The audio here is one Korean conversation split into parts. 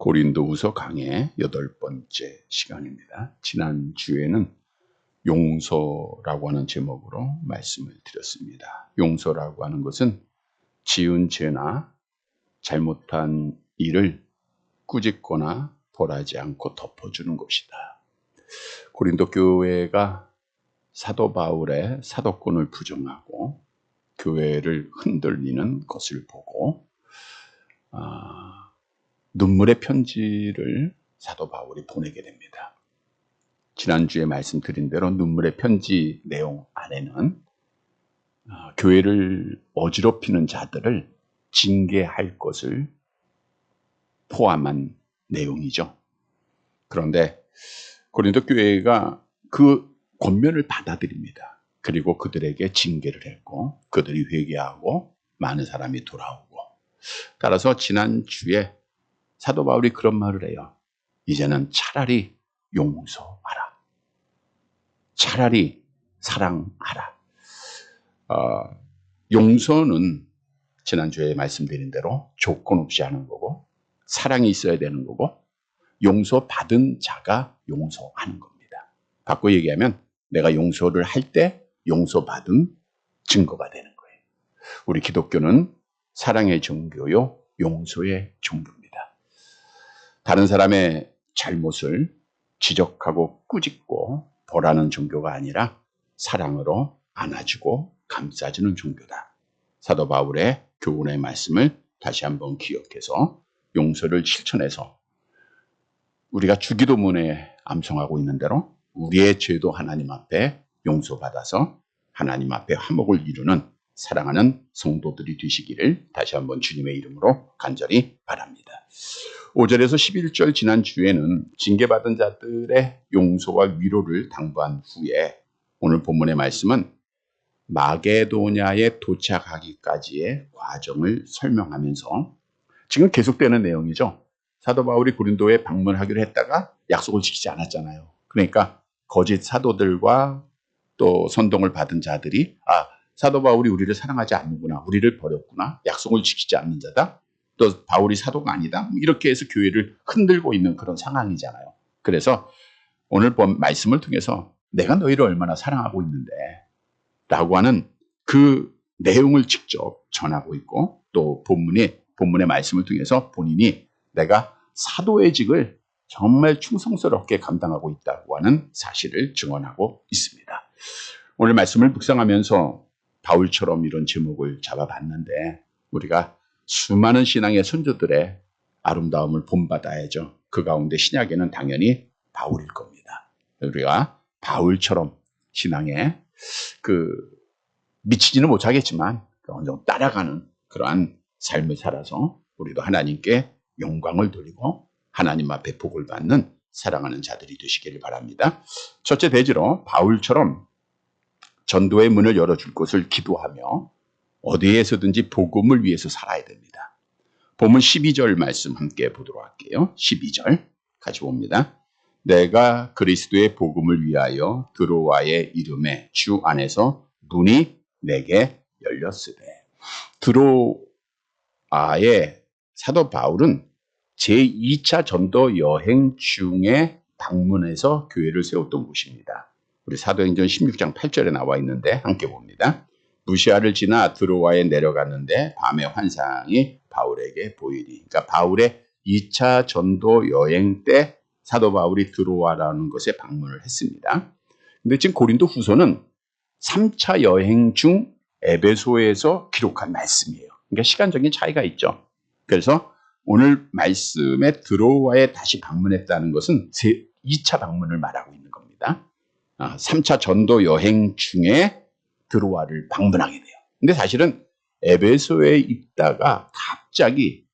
고린도후서 강의 8번째 시간입니다. 지난주에는 용서라고 하는 제목으로 말씀을 드렸습니다. 용서라고 하는 것은 지은 죄나 잘못한 일을 꾸짖거나 벌하지 않고 덮어주는 것이다. 고린도 교회가 사도 바울의 사도권을 부정하고 교회를 흔들리는 것을 보고 눈물의 편지를 사도 바울이 보내게 됩니다. 지난주에 말씀드린 대로 눈물의 편지 내용 안에는 교회를 어지럽히는 자들을 징계할 것을 포함한 내용이죠. 그런데 고린도 교회가 그 권면을 받아들입니다. 그리고 그들에게 징계를 했고 그들이 회개하고 많은 사람이 돌아오고, 따라서 지난주에 사도 바울이 그런 말을 해요. 이제는 차라리 용서하라. 차라리 사랑하라. 용서는 지난주에 말씀드린 대로 조건 없이 하는 거고, 사랑이 있어야 되는 거고, 용서받은 자가 용서하는 겁니다. 바꿔 얘기하면 내가 용서를 할 때 용서받은 증거가 되는 거예요. 우리 기독교는 사랑의 종교요, 용서의 종교입니다. 다른 사람의 잘못을 지적하고 꾸짖고 벌하는 종교가 아니라 사랑으로 안아주고 감싸주는 종교다. 사도 바울의 교훈의 말씀을 다시 한번 기억해서 용서를 실천해서 우리가 주기도문에 암송하고 있는 대로 우리의 죄도 하나님 앞에 용서받아서 하나님 앞에 화목을 이루는 사랑하는 성도들이 되시기를 다시 한번 주님의 이름으로 간절히 바랍니다. 5절에서 11절 지난주에는 징계받은 자들의 용서와 위로를 당부한 후에 오늘 본문의 말씀은 마게도냐에 도착하기까지의 과정을 설명하면서 지금 계속되는 내용이죠. 사도 바울이 고린도에 방문하기로 했다가 약속을 지키지 않았잖아요. 그러니까 거짓 사도들과 또 선동을 받은 자들이 사도 바울이 우리를 사랑하지 않는구나, 우리를 버렸구나, 약속을 지키지 않는 자다, 또 바울이 사도가 아니다, 이렇게 해서 교회를 흔들고 있는 그런 상황이잖아요. 그래서 오늘 본 말씀을 통해서 내가 너희를 얼마나 사랑하고 있는데 라고 하는 그 내용을 직접 전하고 있고, 또 본문의 말씀을 통해서 본인이 내가 사도의 직을 정말 충성스럽게 감당하고 있다고 하는 사실을 증언하고 있습니다. 오늘 말씀을 묵상하면서 바울처럼 이런 제목을 잡아봤는데 우리가 수많은 신앙의 선조들의 아름다움을 본받아야죠. 그 가운데 신약에는 당연히 바울일 겁니다. 우리가 바울처럼 신앙에 미치지는 못하겠지만 어느 정도 따라가는 그러한 삶을 살아서 우리도 하나님께 영광을 돌리고 하나님 앞에 복을 받는 사랑하는 자들이 되시기를 바랍니다. 첫째 대지로 바울처럼 전도의 문을 열어줄 것을 기도하며 어디에서든지 복음을 위해서 살아야 됩니다. 본문 12절 말씀 함께 보도록 할게요. 12절 같이 봅니다. 내가 그리스도의 복음을 위하여 드로아의 이름에 주 안에서 문이 내게 열렸으되. 드로아의 사도 바울은 제2차 전도 여행 중에 방문해서 교회를 세웠던 곳입니다. 우리 사도행전 16장 8절에 나와 있는데 함께 봅니다. 무시아를 지나 드로아에 내려갔는데 밤의 환상이 바울에게 보이니. 그러니까 바울의 2차 전도 여행 때 사도 바울이 드로아라는 곳에 방문을 했습니다. 근데 지금 고린도 후서는 3차 여행 중 에베소에서 기록한 말씀이에요. 그러니까 시간적인 차이가 있죠. 그래서 오늘 말씀에 드로아에 다시 방문했다는 것은 2차 방문을 말하고 있는 겁니다. 3차 전도 여행 중에 드로아를 방문하게 돼요. 근데 사실은 에베소에 있다가 갑자기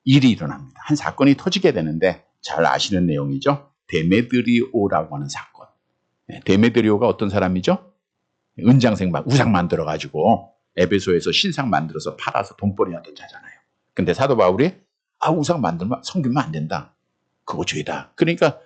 일이 일어납니다. 한 사건이 터지게 되는데 잘 아시는 내용이죠. 데메드리오라고 하는 사건. 데메드리오가 어떤 사람이죠? 은장색 우상 만들어가지고 에베소에서 신상 만들어서 팔아서 돈벌이 하던 자잖아요. 근데 사도 바울이 우상 만들면 섬기면 안 된다. 그거 죄다. 그러니까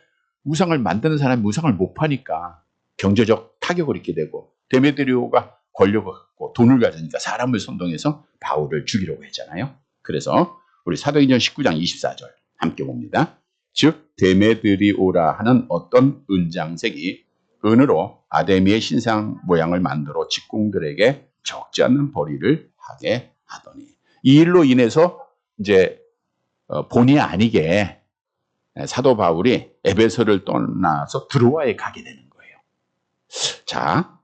우상을 만드는 사람이 우상을 못 파니까 경제적 타격을 입게 되고, 데메드리오가 권력을 갖고 돈을 가지니까 사람을 선동해서 바울을 죽이려고 했잖아요. 그래서 우리 사도행전 19장 24절 함께 봅니다. 즉 데메드리오라 하는 어떤 은장색이 은으로 아데미의 신상 모양을 만들어 직공들에게 적지 않는 벌이를 하게 하더니, 이 일로 인해서 이제 본의 아니게 사도 바울이 에베소를 떠나서 드로아에 가게 되는 거예요. 자,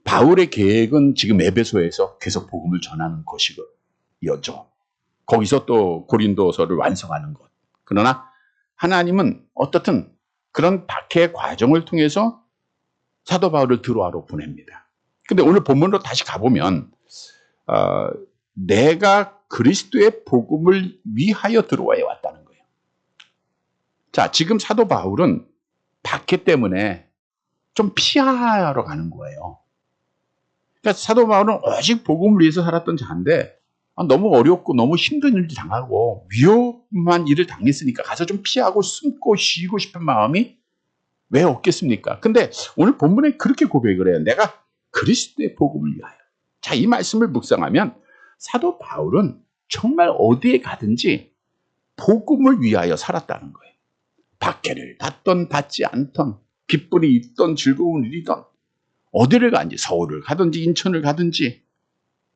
바울의 계획은 지금 에베소에서 계속 복음을 전하는 것이었죠. 거기서 또 고린도서를 완성하는 것. 그러나 하나님은 어떻든 그런 박해 과정을 통해서 사도 바울을 드로아로 보냅니다. 근데 오늘 본문으로 다시 가보면 내가 그리스도의 복음을 위하여 드로아에 왔다는 거예요. 자, 지금 사도 바울은 박해 때문에 좀 피하러 가는 거예요. 그러니까 사도 바울은 오직 복음을 위해서 살았던 자인데 너무 어렵고 너무 힘든 일도 당하고 위험한 일을 당했으니까 가서 좀 피하고 숨고 쉬고 싶은 마음이 왜 없겠습니까? 근데 오늘 본문에 그렇게 고백을 해요. 내가 그리스도의 복음을 위하여. 자, 이 말씀을 묵상하면 사도 바울은 정말 어디에 가든지 복음을 위하여 살았다는 거예요. 박해를 받던 받지 않던, 기쁨이 있던 즐거운 일이던, 어디를 가든지 서울을 가든지 인천을 가든지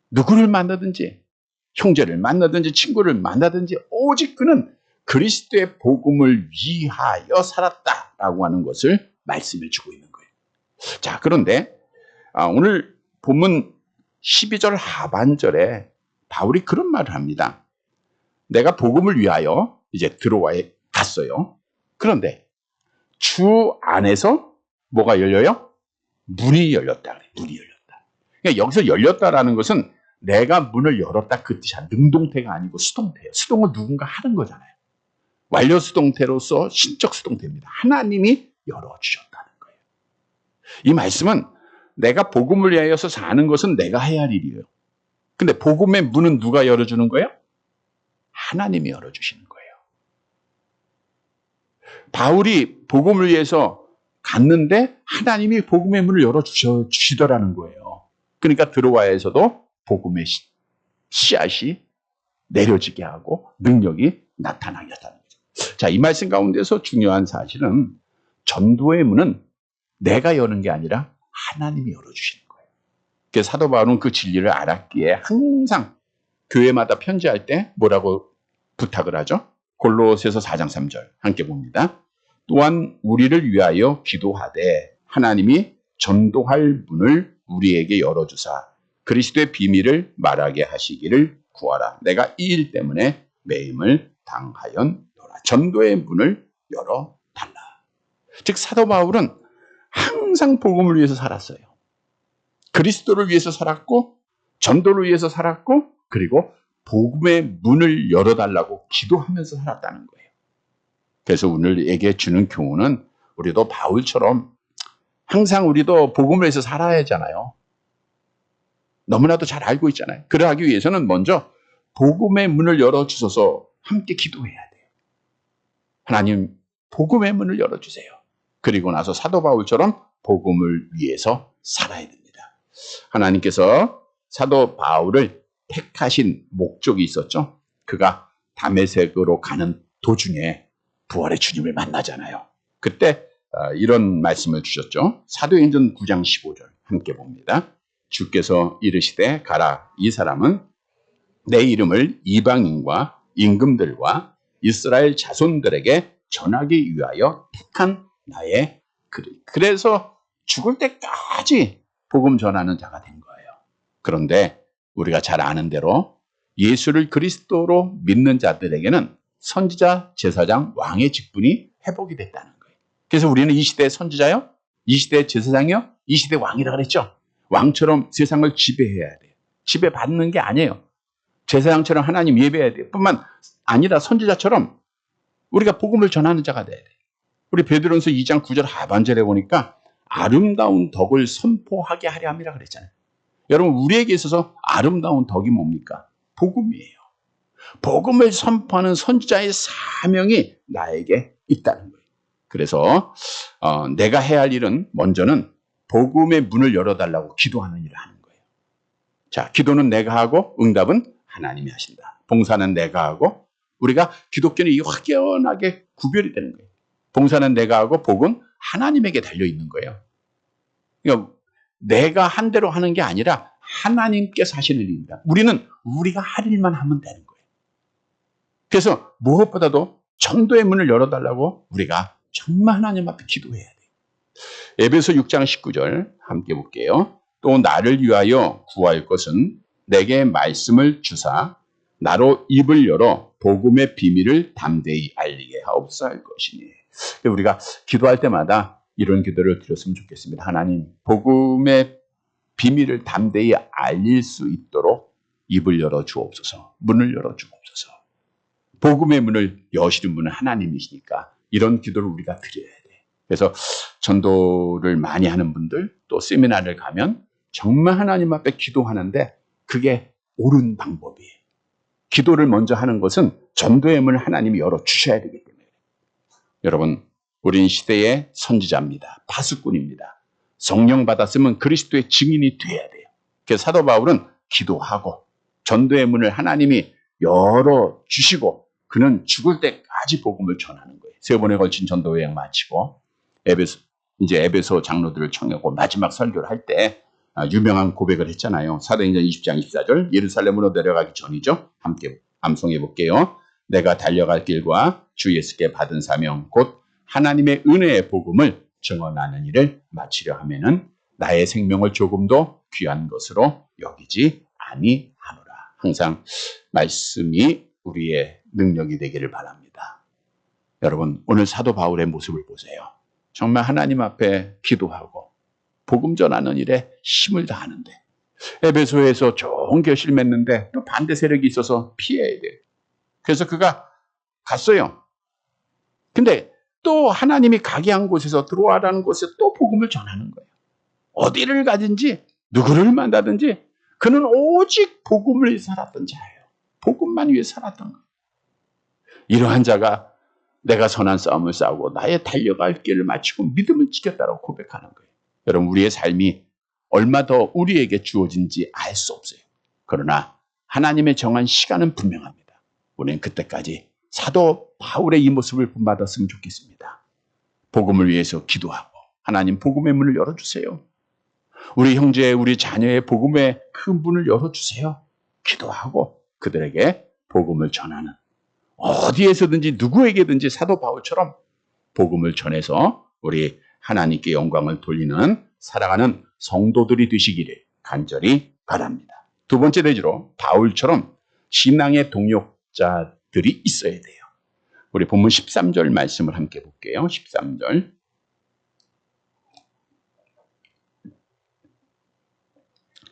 누구를 만나든지 형제를 만나든지 친구를 만나든지 오직 그는 그리스도의 복음을 위하여 살았다라고 하는 것을 말씀해 주고 있는 거예요. 자, 그런데 오늘 본문 12절 하반절에 바울이 그런 말을 합니다. 내가 복음을 위하여 이제 드로아에 갔어요. 그런데 주 안에서 뭐가 열려요? 문이 열렸다. 문이 열렸다. 그러니까 여기서 열렸다라는 것은 내가 문을 열었다 그 뜻이 아니라 능동태가 아니고 수동태예요. 수동은 누군가 하는 거잖아요. 완료 수동태로서 신적 수동태입니다. 하나님이 열어주셨다는 거예요. 이 말씀은 내가 복음을 위하여서 사는 것은 내가 해야 할 일이에요. 근데 복음의 문은 누가 열어주는 거예요? 하나님이 열어주시는 거예요. 바울이 복음을 위해서 갔는데 하나님이 복음의 문을 열어주시더라는 거예요. 그러니까 드로아에서도 복음의 씨앗이 내려지게 하고 능력이 나타나게 했다는 거죠. 자, 이 말씀 가운데서 중요한 사실은 전도의 문은 내가 여는 게 아니라 하나님이 열어주시는 거예요. 그래서 사도 바울은 그 진리를 알았기에 항상 교회마다 편지할 때 뭐라고 부탁을 하죠? 골로새서 4장 3절 함께 봅니다. 또한 우리를 위하여 기도하되 하나님이 전도할 문을 우리에게 열어주사 그리스도의 비밀을 말하게 하시기를 구하라. 내가 이 일 때문에 매임을 당하였노라. 전도의 문을 열어달라. 즉 사도 바울은 항상 복음을 위해서 살았어요. 그리스도를 위해서 살았고 전도를 위해서 살았고 그리고 복음의 문을 열어달라고 기도하면서 살았다는 거예요. 그래서 오늘에게 주는 교훈은 우리도 바울처럼 항상 우리도 복음을 위해서 살아야 하잖아요. 너무나도 잘 알고 있잖아요. 그러하기 위해서는 먼저 복음의 문을 열어주셔서 함께 기도해야 돼요. 하나님, 복음의 문을 열어주세요. 그리고 나서 사도 바울처럼 복음을 위해서 살아야 됩니다. 하나님께서 사도 바울을 택하신 목적이 있었죠. 그가 다메섹으로 가는 도중에 부활의 주님을 만나잖아요. 그때 이런 말씀을 주셨죠. 사도행전 9장 15절 함께 봅니다. 주께서 이르시되 가라. 이 사람은 내 이름을 이방인과 임금들과 이스라엘 자손들에게 전하기 위하여 택한 나의 글. 그래서 죽을 때까지 복음 전하는 자가 된 거예요. 그런데 우리가 잘 아는 대로 예수를 그리스도로 믿는 자들에게는 선지자, 제사장, 왕의 직분이 회복이 됐다는 거예요. 그래서 우리는 이 시대의 선지자요, 이 시대의 제사장이요, 이 시대의 왕이라고 그랬죠. 왕처럼 세상을 지배해야 돼요. 지배받는 게 아니에요. 제사장처럼 하나님 예배해야 돼요. 뿐만 아니라 선지자처럼 우리가 복음을 전하는 자가 돼야 돼요. 우리 베드로전서 2장 9절 하반절에 보니까 아름다운 덕을 선포하게 하려 함이라 그랬잖아요. 여러분, 우리에게 있어서 아름다운 덕이 뭡니까? 복음이에요. 복음을 선포하는 선지자의 사명이 나에게 있다는 거예요. 그래서 내가 해야 할 일은 먼저는 복음의 문을 열어달라고 기도하는 일을 하는 거예요. 자, 기도는 내가 하고 응답은 하나님이 하신다. 봉사는 내가 하고 우리가 기독교는 이 확연하게 구별이 되는 거예요. 봉사는 내가 하고 복은 하나님에게 달려 있는 거예요. 그러니까 내가 한 대로 하는 게 아니라 하나님께서 하시는 일입니다. 우리는 우리가 할 일만 하면 되는 거예요. 그래서 무엇보다도 전도의 문을 열어달라고 우리가 정말 하나님 앞에 기도해야 돼요. 에베소 6장 19절 함께 볼게요. 또 나를 위하여 구할 것은 내게 말씀을 주사 나로 입을 열어 복음의 비밀을 담대히 알리게 하옵소서 할 것이니. 우리가 기도할 때마다 이런 기도를 드렸으면 좋겠습니다. 하나님, 복음의 비밀을 담대히 알릴 수 있도록 입을 열어 주옵소서. 문을 열어 주옵소서. 복음의 문을 여시는 분은 하나님이시니까 이런 기도를 우리가 드려야 돼. 그래서 전도를 많이 하는 분들, 또 세미나를 가면 정말 하나님 앞에 기도하는데 그게 옳은 방법이에요. 기도를 먼저 하는 것은 전도의 문을 하나님이 열어주셔야 되기 때문에. 여러분, 우린 시대의 선지자입니다. 파수꾼입니다. 성령 받았으면 그리스도의 증인이 돼야 돼요. 그래서 사도 바울은 기도하고 전도의 문을 하나님이 열어주시고 그는 죽을 때까지 복음을 전하는 거예요. 3번에 걸친 전도 여행 마치고 에베소 장로들을 청하고 마지막 설교를 할 때 유명한 고백을 했잖아요. 사도행전 20장 24절 예루살렘으로 내려가기 전이죠. 함께 암송해 볼게요. 내가 달려갈 길과 주 예수께 받은 사명 곧 하나님의 은혜의 복음을 증언하는 일을 마치려 하면은 나의 생명을 조금도 귀한 것으로 여기지 아니하노라. 항상 말씀이 우리의 능력이 되기를 바랍니다. 여러분, 오늘 사도 바울의 모습을 보세요. 정말 하나님 앞에 기도하고 복음 전하는 일에 힘을 다하는데 에베소에서 좋은 결실 맺는데 또 반대 세력이 있어서 피해야 돼요. 그래서 그가 갔어요. 근데 또 하나님이 가게 한 곳에서 들어와라는 곳에 또 복음을 전하는 거예요. 어디를 가든지 누구를 만나든지 그는 오직 복음을 위해 살았던 자예요. 복음만 위해 살았던 거예요. 이러한 자가 내가 선한 싸움을 싸우고 나의 달려갈 길을 마치고 믿음을 지켰다고 고백하는 거예요. 여러분, 우리의 삶이 얼마 더 우리에게 주어진지 알 수 없어요. 그러나 하나님의 정한 시간은 분명합니다. 우리는 그때까지 사도 바울의 이 모습을 본받았으면 좋겠습니다. 복음을 위해서 기도하고 하나님 복음의 문을 열어주세요. 우리 형제, 우리 자녀의 복음의 큰 문을 열어주세요. 기도하고 그들에게 복음을 전하는 어디에서든지 누구에게든지 사도 바울처럼 복음을 전해서 우리 하나님께 영광을 돌리는 사랑하는 성도들이 되시기를 간절히 바랍니다. 두 번째 대지로 바울처럼 신앙의 동역자들이 있어야 돼요. 우리 본문 13절 말씀을 함께 볼게요. 13절.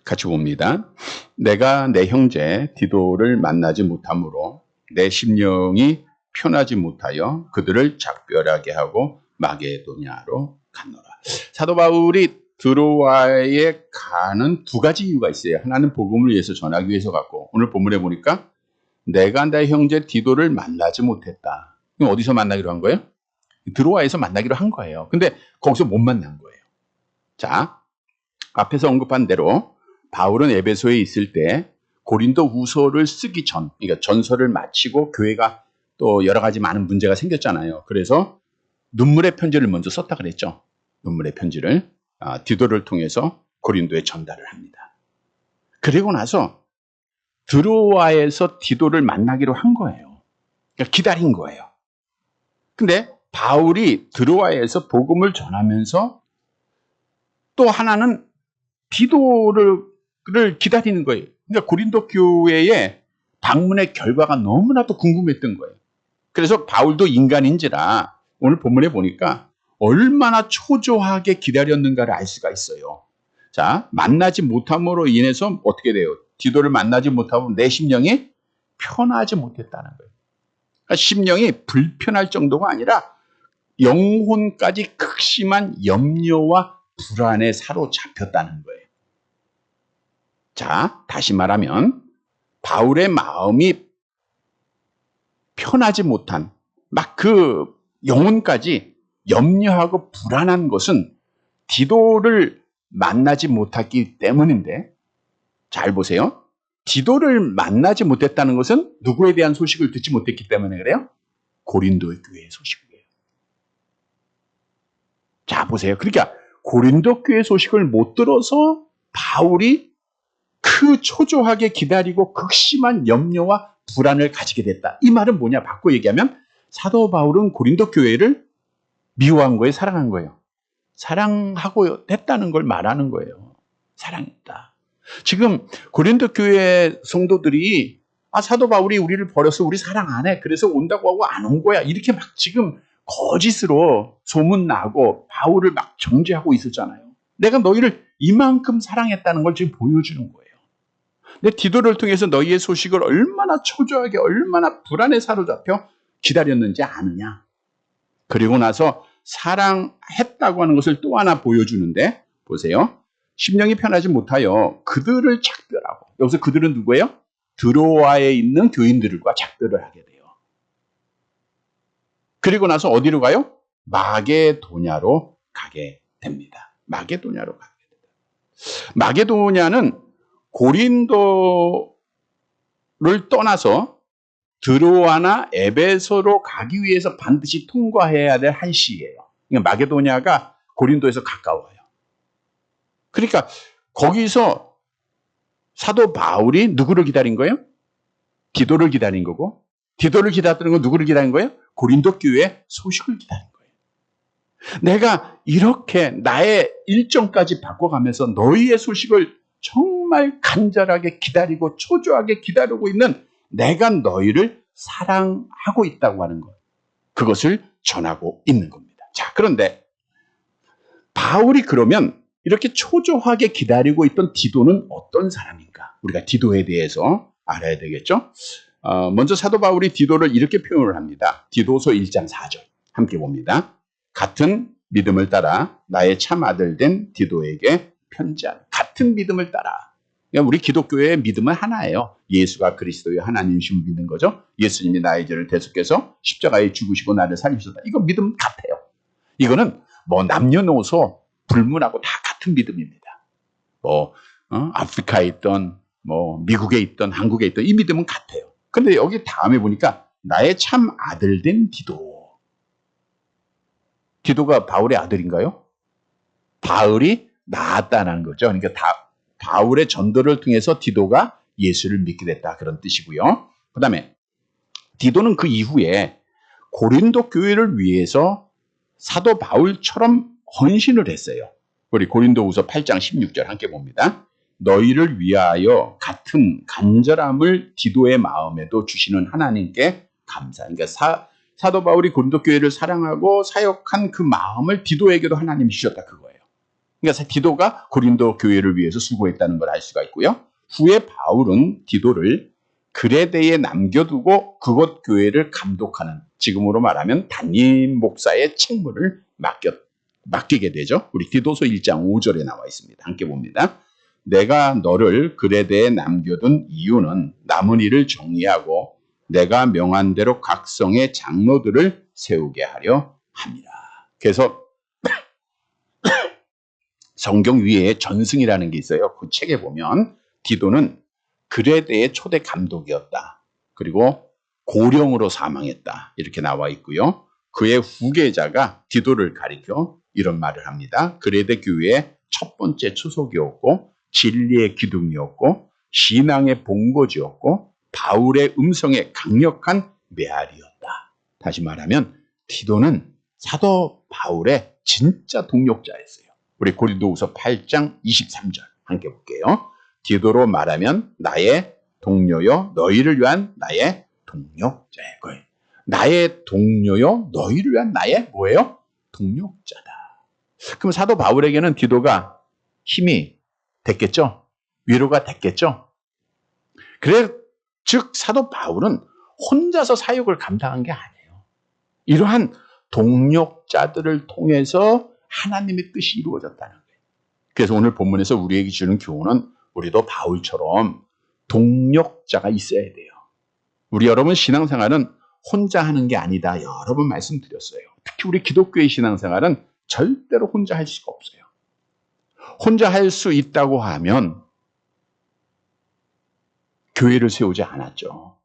같이 봅니다. 내가 내 형제 디도를 만나지 못함으로 내 심령이 편하지 못하여 그들을 작별하게 하고 마게도냐로 갔노라. 사도 바울이 드로아에 가는 두 가지 이유가 있어요. 하나는 복음을 위해서 전하기 위해서 갔고, 오늘 본문에 보니까 내가 내 형제 디도를 만나지 못했다. 그럼 어디서 만나기로 한 거예요? 드로아에서 만나기로 한 거예요. 근데 거기서 못 만난 거예요. 자, 앞에서 언급한 대로 바울은 에베소에 있을 때 고린도 후서를 쓰기 전, 그러니까 전서를 마치고 교회가 또 여러 가지 많은 문제가 생겼잖아요. 그래서 눈물의 편지를 먼저 썼다 그랬죠. 눈물의 편지를 디도를 통해서 고린도에 전달을 합니다. 그리고 나서 드로아에서 디도를 만나기로 한 거예요. 그러니까 기다린 거예요. 근데 바울이 드로아에서 복음을 전하면서 또 하나는 디도를 기다리는 거예요. 그러니까 고린도 교회의 방문의 결과가 너무나도 궁금했던 거예요. 그래서 바울도 인간인지라 오늘 본문에 보니까 얼마나 초조하게 기다렸는가를 알 수가 있어요. 자, 만나지 못함으로 인해서 어떻게 돼요? 디도를 만나지 못하고 내 심령이 편하지 못했다는 거예요. 그러니까 심령이 불편할 정도가 아니라 영혼까지 극심한 염려와 불안에 사로잡혔다는 거예요. 자, 다시 말하면 바울의 마음이 편하지 못한 막 그 영혼까지 염려하고 불안한 것은 디도를 만나지 못했기 때문인데, 잘 보세요. 디도를 만나지 못했다는 것은 누구에 대한 소식을 듣지 못했기 때문에 그래요? 고린도의 교회의 소식이에요. 자, 보세요. 그러니까 고린도 교회 소식을 못 들어서 바울이 초조하게 기다리고 극심한 염려와 불안을 가지게 됐다. 이 말은 뭐냐? 바꿔 얘기하면 사도 바울은 고린도 교회를 미워한 거예요? 사랑한 거예요? 사랑하고 했다는 걸 말하는 거예요. 사랑했다. 지금 고린도 교회 성도들이 사도 바울이 우리를 버려서 우리 사랑 안 해. 그래서 온다고 하고 안 온 거야. 이렇게 막 지금 거짓으로 소문나고 바울을 막 정죄하고 있었잖아요. 내가 너희를 이만큼 사랑했다는 걸 지금 보여주는 거예요. 근데 디도를 통해서 너희의 소식을 얼마나 초조하게 얼마나 불안에 사로잡혀 기다렸는지 아느냐. 그리고 나서 사랑했다고 하는 것을 또 하나 보여주는데 보세요. 심령이 편하지 못하여 그들을 작별하고, 여기서 그들은 누구예요? 드로아에 있는 교인들과 작별을 하게 돼요. 그리고 나서 어디로 가요? 마게도냐로 가게 됩니다. 마게도냐로 가게 됩니다. 마게도냐는 고린도를 떠나서 드로아나 에베소로 가기 위해서 반드시 통과해야 될 한 시예요. 그러니까 마게도냐가 고린도에서 가까워요. 그러니까 거기서 사도 바울이 누구를 기다린 거예요? 디도를 기다린 거고, 디도를 기다리는 건 누구를 기다린 거예요? 고린도 교회의 소식을 기다린 거예요. 내가 이렇게 나의 일정까지 바꿔가면서 너희의 소식을 정말 간절하게 기다리고 초조하게 기다리고 있는 내가 너희를 사랑하고 있다고 하는 것. 그것을 전하고 있는 겁니다. 자, 그런데 바울이 그러면 이렇게 초조하게 기다리고 있던 디도는 어떤 사람인가? 우리가 디도에 대해서 알아야 되겠죠? 먼저 사도 바울이 디도를 이렇게 표현을 합니다. 디도서 1장 4절 함께 봅니다. 같은 믿음을 따라 나의 참 아들 된 디도에게 편지하는, 같은 믿음을 따라. 그러니까 우리 기독교의 믿음은 하나예요. 예수가 그리스도의 하나님이심을 믿는 거죠. 예수님이 나의 죄를 대속해서 십자가에 죽으시고 나를 살리셨다. 이거 믿음 같아요. 이거는 뭐 남녀노소 불문하고 다 같은 믿음입니다. 아프리카에 있던 미국에 있던 한국에 있던 이 믿음은 같아요. 근데 여기 다음에 보니까 나의 참 아들 된 디도. 디도가 바울의 아들인가요? 바울이 낳았다는 거죠. 그러니까 바울의 전도를 통해서 디도가 예수를 믿게 됐다, 그런 뜻이고요. 그 다음에 디도는 그 이후에 고린도 교회를 위해서 사도 바울처럼 헌신을 했어요. 우리 고린도후서 8장 16절 함께 봅니다. 너희를 위하여 같은 간절함을 디도의 마음에도 주시는 하나님께 감사. 그러니까 사도 바울이 고린도 교회를 사랑하고 사역한 그 마음을 디도에게도 하나님이 주셨다, 그거예요. 그러니까 디도가 고린도 교회를 위해서 수고했다는 걸 알 수가 있고요. 후에 바울은 디도를 그레데에 남겨두고 그곳 교회를 감독하는, 지금으로 말하면 담임 목사의 책무를 맡기게 되죠. 우리 디도서 1장 5절에 나와 있습니다. 함께 봅니다. 내가 너를 그레데에 남겨둔 이유는 남은 일을 정리하고 내가 명한 대로 각 성의 장로들을 세우게 하려 함이라. 그래서 성경 위에 전승이라는 게 있어요. 그 책에 보면 디도는 그레데의 초대 감독이었다. 그리고 고령으로 사망했다. 이렇게 나와 있고요. 그의 후계자가 디도를 가리켜 이런 말을 합니다. 그레데 교회의 첫 번째 초석이었고 진리의 기둥이었고 신앙의 본거지였고 바울의 음성에 강력한 메아리였다. 다시 말하면 디도는 사도 바울의 진짜 동력자였어요. 우리 고린도후서 8장 23절 함께 볼게요. 디도로 말하면 나의 동료여 너희를 위한 나의 동력자야. 나의 동료여 너희를 위한 나의 뭐예요? 동력자다. 그럼 사도 바울에게는 디도가 힘이 됐겠죠? 위로가 됐겠죠? 그래, 즉 사도 바울은 혼자서 사역을 감당한 게 아니에요. 이러한 동력자들을 통해서 하나님의 뜻이 이루어졌다는 거예요. 그래서 오늘 본문에서 우리에게 주는 교훈은 우리도 바울처럼 동력자가 있어야 돼요. 우리 여러분 신앙생활은 혼자 하는 게 아니다. 여러 번 말씀드렸어요. 특히 우리 기독교의 신앙생활은 절대로 혼자 할 수가 없어요. 혼자 할 수 있다고 하면 교회를 세우지 않았죠.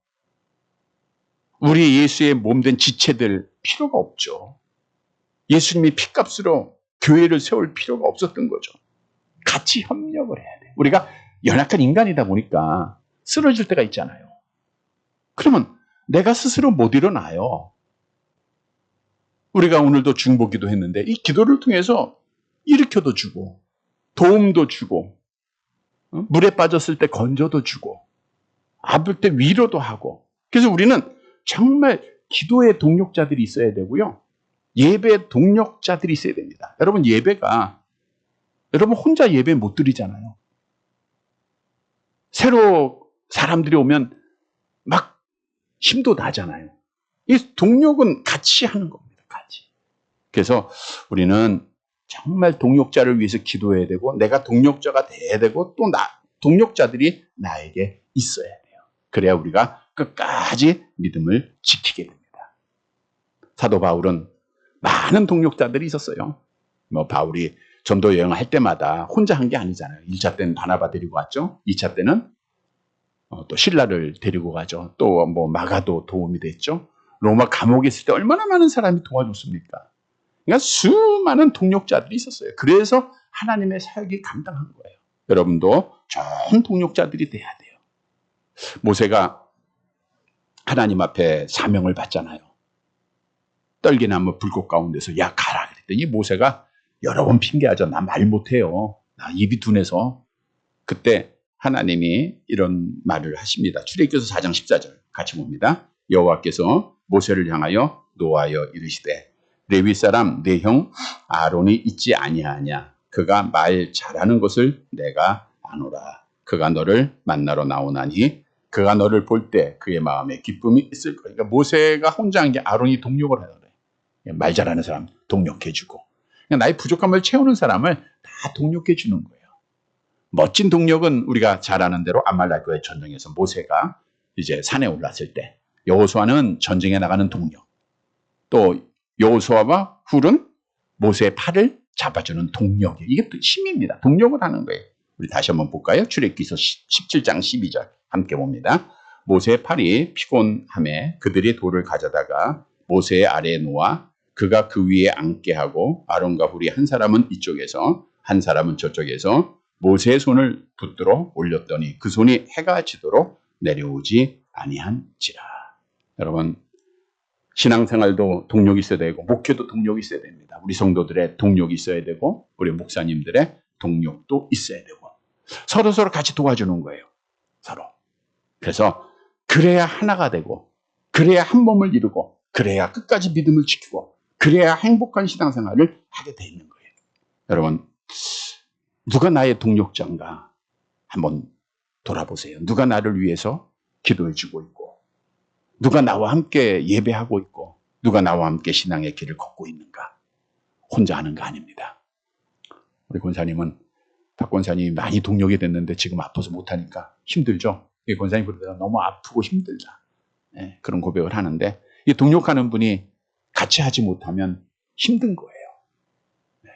우리 예수의 몸된 지체들 필요가 없죠. 예수님이 피값으로 교회를 세울 필요가 없었던 거죠. 같이 협력을 해야 돼요. 우리가 연약한 인간이다 보니까 쓰러질 때가 있잖아요. 그러면 내가 스스로 못 일어나요. 우리가 오늘도 중보기도 했는데 이 기도를 통해서 일으켜도 주고 도움도 주고 물에 빠졌을 때 건져도 주고 아플 때 위로도 하고. 그래서 우리는 정말 기도의 동력자들이 있어야 되고요. 예배 동력자들이 있어야 됩니다. 여러분 여러분 혼자 예배 못 드리잖아요. 새로 사람들이 오면 막 힘도 나잖아요. 이 동력은 같이 하는 겁니다. 같이. 그래서 우리는 정말 동력자를 위해서 기도해야 되고 내가 동력자가 돼야 되고 또 동력자들이 나에게 있어야 돼요. 그래야 우리가 끝까지 믿음을 지키게 됩니다. 사도 바울은 많은 동력자들이 있었어요. 바울이 전도 여행을 할 때마다 혼자 한 게 아니잖아요. 1차 때는 바나바 데리고 갔죠. 2차 때는 또 실라를 데리고 가죠. 또 마가도 도움이 됐죠. 로마 감옥에 있을 때 얼마나 많은 사람이 도와줬습니까? 그러니까 수많은 동력자들이 있었어요. 그래서 하나님의 사역이 감당한 거예요. 여러분도 좋은 동력자들이 돼야 돼요. 모세가 하나님 앞에 사명을 받잖아요. 떨기나무 불꽃 가운데서 야 가라 그랬더니 모세가 여러 번 핑계하죠. 나 말 못해요. 나 입이 둔해서. 그때 하나님이 이런 말을 하십니다. 출애굽기서 4장 14절 같이 봅니다. 여호와께서 모세를 향하여 노하여 이르시되 레위 사람 내 형 아론이 있지 아니하냐. 그가 말 잘하는 것을 내가 아노라. 그가 너를 만나러 나오나니 그가 너를 볼 때 그의 마음에 기쁨이 있을 거야. 그러니까 모세가 혼자 한 게 아론이 동력을 하더래. 말 잘하는 사람 동력해주고 그러니까 나의 부족함을 채우는 사람을 다 동력해주는 거예요. 멋진 동력은 우리가 잘 아는 대로 아말렉과의 전쟁에서 모세가 이제 산에 올랐을 때 여호수아는 전쟁에 나가는 동력, 또 여호수아와 훌은 모세의 팔을 잡아주는 동력이에요. 이게 또 힘입니다. 동력을 하는 거예요. 우리 다시 한번 볼까요? 출애굽기서 17장 12절 함께 봅니다. 모세의 팔이 피곤함에 그들이 돌을 가져다가 모세의 아래에 놓아 그가 그 위에 앉게 하고 아론과 훌이 한 사람은 이쪽에서 한 사람은 저쪽에서 모세의 손을 붙들어 올렸더니 그 손이 해가 지도록 내려오지 아니한지라. 여러분 신앙생활도 동력이 있어야 되고 목회도 동력이 있어야 됩니다. 우리 성도들의 동력이 있어야 되고 우리 목사님들의 동력도 있어야 되고 서로 같이 도와주는 거예요. 서로. 그래서 그래야 하나가 되고 그래야 한 몸을 이루고 그래야 끝까지 믿음을 지키고 그래야 행복한 신앙생활을 하게 돼 있는 거예요. 여러분 누가 나의 동력자인가 한번 돌아보세요. 누가 나를 위해서 기도해 주고 있고 누가 나와 함께 예배하고 있고 누가 나와 함께 신앙의 길을 걷고 있는가. 혼자 하는 거 아닙니다. 우리 권사님은 박 권사님이 많이 동력이 됐는데 지금 아파서 못하니까 힘들죠. 권사님 그러다가 너무 아프고 힘들다. 네, 그런 고백을 하는데 이 동력하는 분이 같이 하지 못하면 힘든 거예요. 네.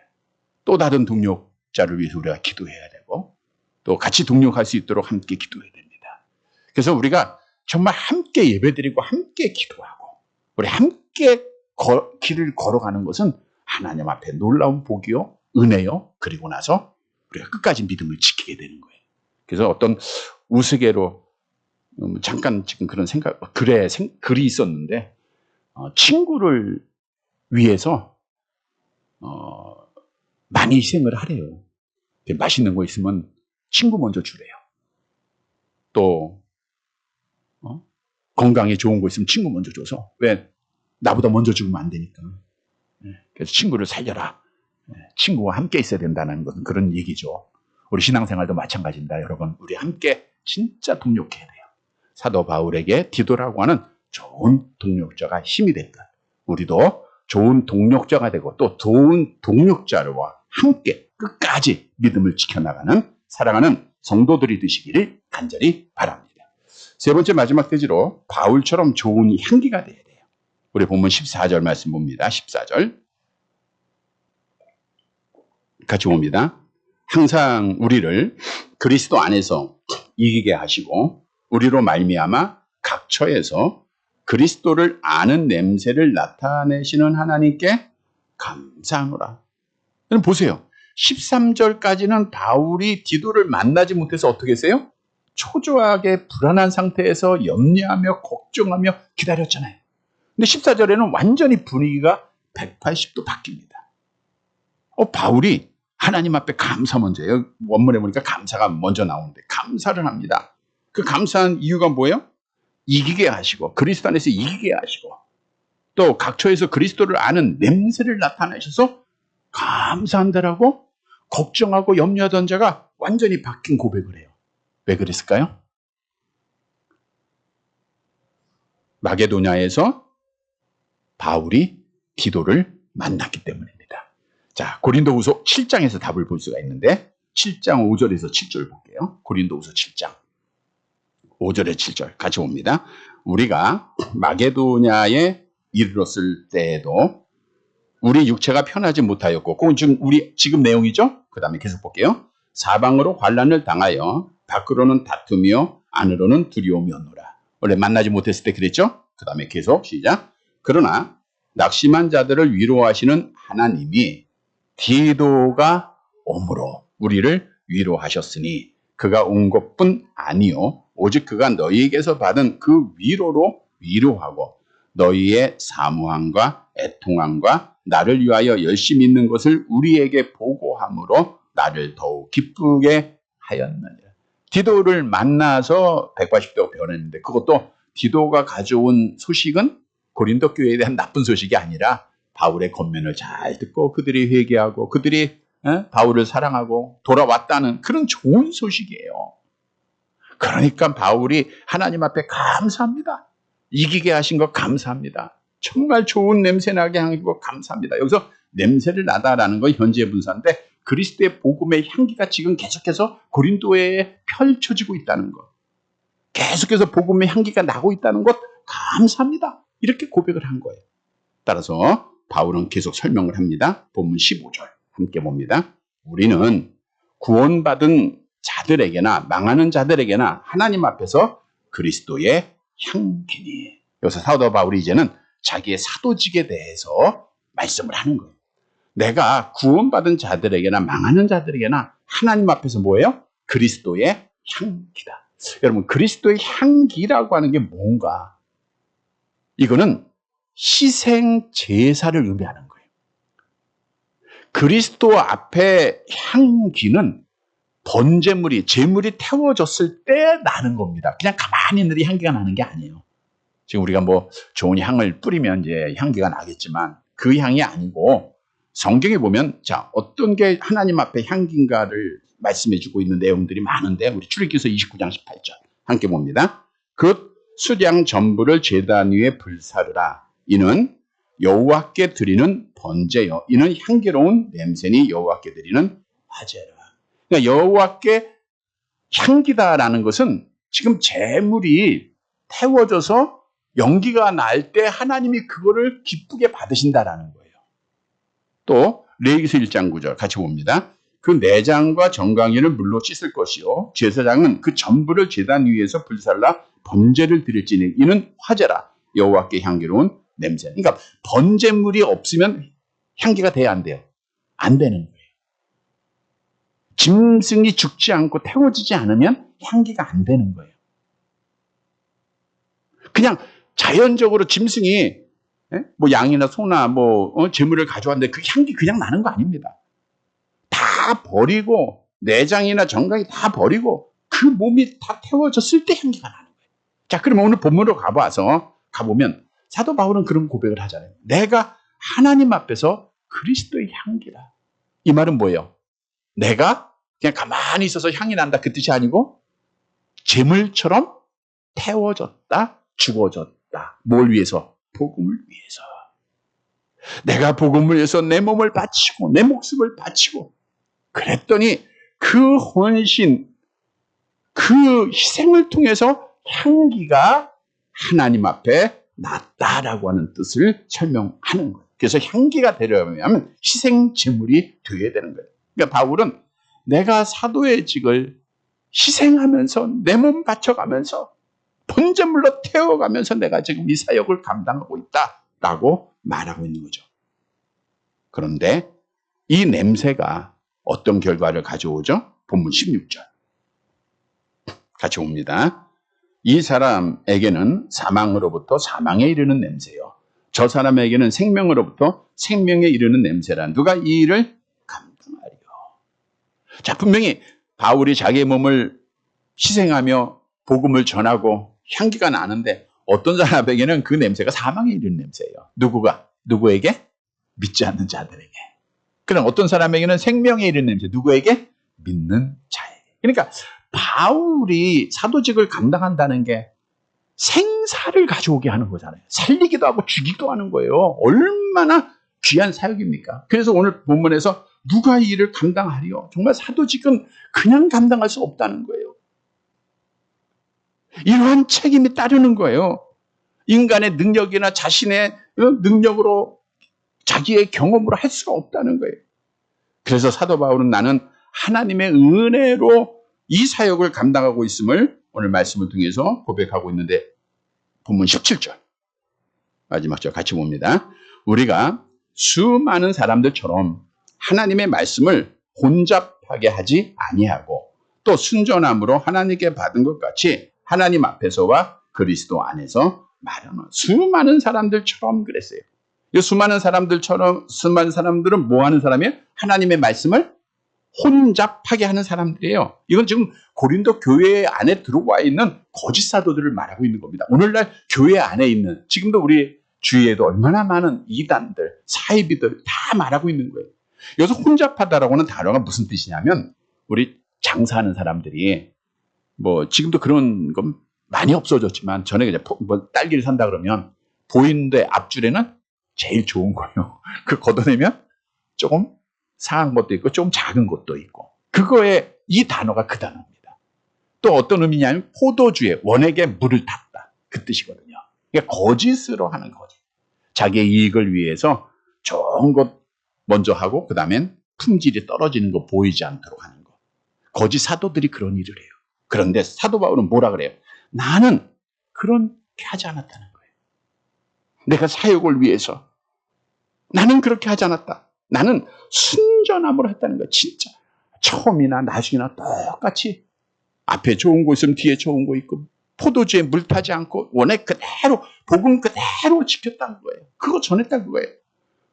또 다른 동력자를 위해서 우리가 기도해야 되고 또 같이 동력할 수 있도록 함께 기도해야 됩니다. 그래서 우리가 정말 함께 예배드리고 함께 기도하고 우리 함께 길을 걸어가는 것은 하나님 앞에 놀라운 복이요 은혜요 그리고 나서 우리가 끝까지 믿음을 지키게 되는 거예요. 그래서 어떤 우스개로 잠깐 지금 그런 글이 있었는데 친구를 위해서 많이 희생을 하래요. 맛있는 거 있으면 친구 먼저 주래요. 또 건강에 좋은 거 있으면 친구 먼저 줘서 왜 나보다 먼저 주면 안 되니까. 그래서 친구를 살려라. 친구와 함께 있어야 된다는 것은 그런 얘기죠. 우리 신앙생활도 마찬가지입니다. 여러분 우리 함께 진짜 동력해야 돼요. 사도 바울에게 디도라고 하는 좋은 동력자가 힘이 됐다. 우리도 좋은 동력자가 되고 또 좋은 동력자와 함께 끝까지 믿음을 지켜나가는 사랑하는 성도들이 되시기를 간절히 바랍니다. 세 번째 마지막 대지로 바울처럼 좋은 향기가 돼야 돼요. 우리 본문 14절 말씀 봅니다. 14절 같이 봅니다. 항상 우리를 그리스도 안에서 이기게 하시고 우리로 말미암아 각처에서 그리스도를 아는 냄새를 나타내시는 하나님께 감사하노라. 여러분 보세요. 13절까지는 바울이 디도를 만나지 못해서 어떻게 했어요? 초조하게 불안한 상태에서 염려하며 걱정하며 기다렸잖아요. 근데 14절에는 완전히 분위기가 180도 바뀝니다. 바울이 하나님 앞에 감사 먼저 해요. 원문에 보니까 감사가 먼저 나오는데 감사를 합니다. 그 감사한 이유가 뭐예요? 이기게 하시고 그리스도 안에서 이기게 하시고 또 각처에서 그리스도를 아는 냄새를 나타내셔서 감사한다라고 걱정하고 염려하던 자가 완전히 바뀐 고백을 해요. 왜 그랬을까요? 마게도냐에서 바울이 디도를 만났기 때문입니다. 자, 고린도후서 7장에서 답을 볼 수가 있는데 7장 5절에서 7절 볼게요. 고린도후서 7장 5절에 7절 같이 봅니다. 우리가 마게도냐에 이르렀을 때에도 우리 육체가 편하지 못하였고, 그건 지금 내용이죠? 그 다음에 계속 볼게요. 사방으로 환난을 당하여 밖으로는 다투며 안으로는 두려움이 오노라. 원래 만나지 못했을 때 그랬죠? 그 다음에 계속 시작. 그러나 낙심한 자들을 위로하시는 하나님이 디도가 옴으로 우리를 위로하셨으니 그가 온 것뿐 아니요 오직 그가 너희에게서 받은 그 위로로 위로하고 너희의 사무함과 애통함과 나를 위하여 열심히 있는 것을 우리에게 보고함으로 나를 더욱 기쁘게 하였느니라. 디도를 만나서 180도 변했는데 그것도 디도가 가져온 소식은 고린도 교회에 대한 나쁜 소식이 아니라 바울의 권면을 잘 듣고 그들이 회개하고 그들이 바울을 사랑하고 돌아왔다는 그런 좋은 소식이에요. 그러니까 바울이 하나님 앞에 감사합니다. 이기게 하신 것 감사합니다. 정말 좋은 냄새 나게 하고 감사합니다. 여기서 냄새를 나다라는 건 현재 분사인데 그리스도의 복음의 향기가 지금 계속해서 고린도에 펼쳐지고 있다는 것. 계속해서 복음의 향기가 나고 있다는 것 감사합니다. 이렇게 고백을 한 거예요. 따라서 바울은 계속 설명을 합니다. 본문 15절 함께 봅니다. 우리는 구원받은 자들에게나 망하는 자들에게나 하나님 앞에서 그리스도의 향기니. 여기서 사도 바울이 이제는 자기의 사도직에 대해서 말씀을 하는 거예요. 내가 구원받은 자들에게나 망하는 자들에게나 하나님 앞에서 뭐예요? 그리스도의 향기다. 여러분 그리스도의 향기라고 하는 게 뭔가? 이거는 희생 제사를 의미하는 거예요. 그리스도 앞에 향기는 제물이 태워졌을 때 나는 겁니다. 그냥 가만히 있는데 향기가 나는 게 아니에요. 지금 우리가 뭐 좋은 향을 뿌리면 이제 향기가 나겠지만 그 향이 아니고 성경에 보면 자 어떤 게 하나님 앞에 향기인가를 말씀해 주고 있는 내용들이 많은데 우리 출애굽기서 29장 18절 함께 봅니다. 그 수량 전부를 제단 위에 불사르라. 이는 여호와께 드리는 번제요. 이는 향기로운 냄새니 여호와께 드리는 화제라. 그러니까 여호와께 향기다라는 것은 지금 제물이 태워져서 연기가 날 때 하나님이 그거를 기쁘게 받으신다라는 거예요. 또 레위기서 1장 9절 같이 봅니다. 그 내장과 정강이를 물로 씻을 것이요 제사장은 그 전부를 제단 위에서 불살라 번제를 드릴지니 이는 화제라. 여호와께 향기로운 냄새. 그러니까 번제물이 없으면 향기가 돼야 안 돼요? 안 되는 거예요. 짐승이 죽지 않고 태워지지 않으면 향기가 안 되는 거예요. 그냥 자연적으로 짐승이 뭐 양이나 소나 제물을 가져왔는데 그 향기 그냥 나는 거 아닙니다. 다 버리고 내장이나 정강이 다 버리고 그 몸이 다 태워졌을 때 향기가 나는 거예요. 자, 그러면 오늘 본문으로 가보면 사도 바울은 그런 고백을 하잖아요. 내가 하나님 앞에서 그리스도의 향기라. 이 말은 뭐예요? 내가 그냥 가만히 있어서 향이 난다 그 뜻이 아니고 제물처럼 태워졌다, 죽어졌다. 뭘 위해서? 복음을 위해서. 내가 복음을 위해서 내 몸을 바치고 내 목숨을 바치고 그랬더니 그 헌신, 그 희생을 통해서 향기가 하나님 앞에 났다라고 하는 뜻을 설명하는 거예요. 그래서 향기가 되려면 희생 제물이 되어야 되는 거예요. 그러니까 바울은 내가 사도의 직을 희생하면서 내 몸 바쳐가면서 번제물로 태워가면서 내가 지금 이 사역을 감당하고 있다라고 말하고 있는 거죠. 그런데 이 냄새가 어떤 결과를 가져오죠? 본문 16절 같이 봅니다. 이 사람에게는 사망으로부터 사망에 이르는 냄새요, 저 사람에게는 생명으로부터 생명에 이르는 냄새라. 누가 이 일을 감당하리요? 자, 분명히 바울이 자기의 몸을 희생하며 복음을 전하고 향기가 나는데 어떤 사람에게는 그 냄새가 사망에 이르는 냄새예요. 누구에게? 믿지 않는 자들에게. 그럼 어떤 사람에게는 생명에 이르는 냄새. 누구에게? 믿는 자에게. 그러니까 바울이 사도직을 감당한다는 게 생사를 가져오게 하는 거잖아요. 살리기도 하고 죽이기도 하는 거예요. 얼마나 귀한 사역입니까? 그래서 오늘 본문에서 누가 이 일을 감당하리요? 정말 사도직은 그냥 감당할 수 없다는 거예요. 이러한 책임이 따르는 거예요. 인간의 능력이나 자신의 능력으로 자기의 경험으로 할 수가 없다는 거예요. 그래서 사도 바울은 나는 하나님의 은혜로 이 사역을 감당하고 있음을 오늘 말씀을 통해서 고백하고 있는데, 본문 17절 마지막 절 같이 봅니다. 우리가 수많은 사람들처럼 하나님의 말씀을 혼잡하게 하지 아니하고 또 순전함으로 하나님께 받은 것 같이 하나님 앞에서와 그리스도 안에서 말하는, 수많은 사람들처럼 그랬어요. 이 수많은 사람들은 뭐 하는 사람이에요? 하나님의 말씀을 혼잡하게 하는 사람들이에요. 이건 지금 고린도 교회 안에 들어와 있는 거짓 사도들을 말하고 있는 겁니다. 오늘날 교회 안에 있는, 지금도 우리 주위에도 얼마나 많은 이단들, 사이비들 다 말하고 있는 거예요. 여기서 혼잡하다라고는 단어가 무슨 뜻이냐면, 우리 장사하는 사람들이 뭐 지금도 그런 건 많이 없어졌지만, 전에 그냥 뭐 딸기를 산다 그러면 보이는데 앞줄에는 제일 좋은 거예요. 그 걷어내면 조금 상한 것도 있고 조금 작은 것도 있고, 그거에 이 단어가 그 단어입니다. 또 어떤 의미냐면 포도주에 원액에 물을 탔다, 그 뜻이거든요. 그러니까 거짓으로 하는 거죠. 자기의 이익을 위해서 좋은 것 먼저 하고 그 다음엔 품질이 떨어지는 거 보이지 않도록 하는 거. 거짓 사도들이 그런 일을 해요. 그런데 사도 바울은 뭐라 그래요? 나는 그렇게 하지 않았다는 거예요. 내가 사역을 위해서 나는 그렇게 하지 않았다. 나는 순전함으로 했다는 거예요. 진짜 처음이나 나중이나 똑같이 앞에 좋은 거 있으면 뒤에 좋은 거 있고, 포도주에 물 타지 않고 원액 그대로, 복음 그대로 지켰다는 거예요. 그거 전했다는 거예요.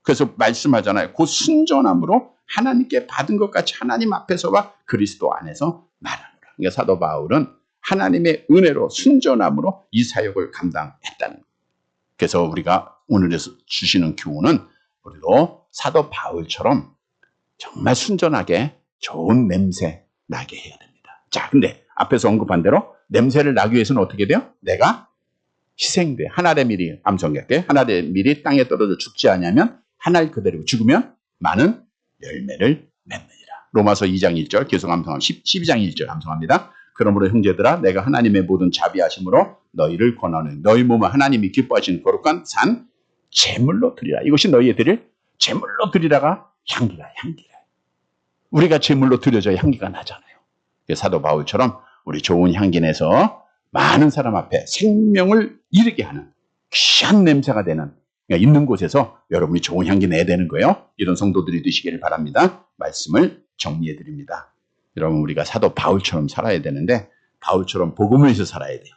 그래서 말씀하잖아요. 그 순전함으로 하나님께 받은 것 같이 하나님 앞에서와 그리스도 안에서 말하노라. 그러니까 사도 바울은 하나님의 은혜로 순전함으로 이 사역을 감당했다는 거예요. 그래서 우리가 오늘에서 주시는 교훈은 우리도 사도 바울처럼 정말 순전하게 좋은 냄새 나게 해야 됩니다. 자, 근데 앞에서 언급한 대로 냄새를 나기 위해서는 어떻게 돼요? 내가 희생돼. 하나의 밀이, 암송할게. 하나의 밀이 땅에 떨어져 죽지 않으면 하나를 그대로 죽으면 많은 열매를 맺느니라. 로마서 2장 1절 계속 암송합니다. 12장 1절 암송합니다. 그러므로 형제들아, 내가 하나님의 모든 자비하심으로 너희를 권하노니 너희 몸은 하나님이 기뻐하시는 거룩한 산 제물로 드리라. 이것이 너희의 드릴 제물로 드리라가 향기라. 우리가 제물로 드려져야 향기가 나잖아요. 사도 바울처럼 우리 좋은 향기 내서 많은 사람 앞에 생명을 이르게 하는 귀한 냄새가 되는, 그러니까 있는 곳에서 여러분이 좋은 향기 내야 되는 거예요. 이런 성도들이 되시기를 바랍니다. 말씀을 정리해 드립니다. 여러분, 우리가 사도 바울처럼 살아야 되는데 바울처럼 복음을 위해서 살아야 돼요.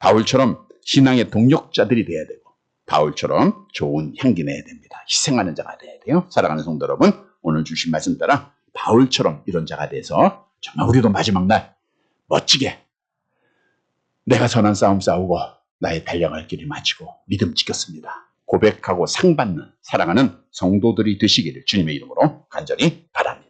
바울처럼 신앙의 동력자들이 돼야 되고 바울처럼 좋은 향기 내야 됩니다. 희생하는 자가 돼야 돼요. 사랑하는 성도 여러분, 오늘 주신 말씀 따라 바울처럼 이런 자가 돼서 정말 우리도 마지막 날 멋지게 내가 선한 싸움 싸우고 나의 달려갈 길을 마치고 믿음 지켰습니다. 고백하고 상 받는 사랑하는 성도들이 되시기를 주님의 이름으로 간절히 바랍니다.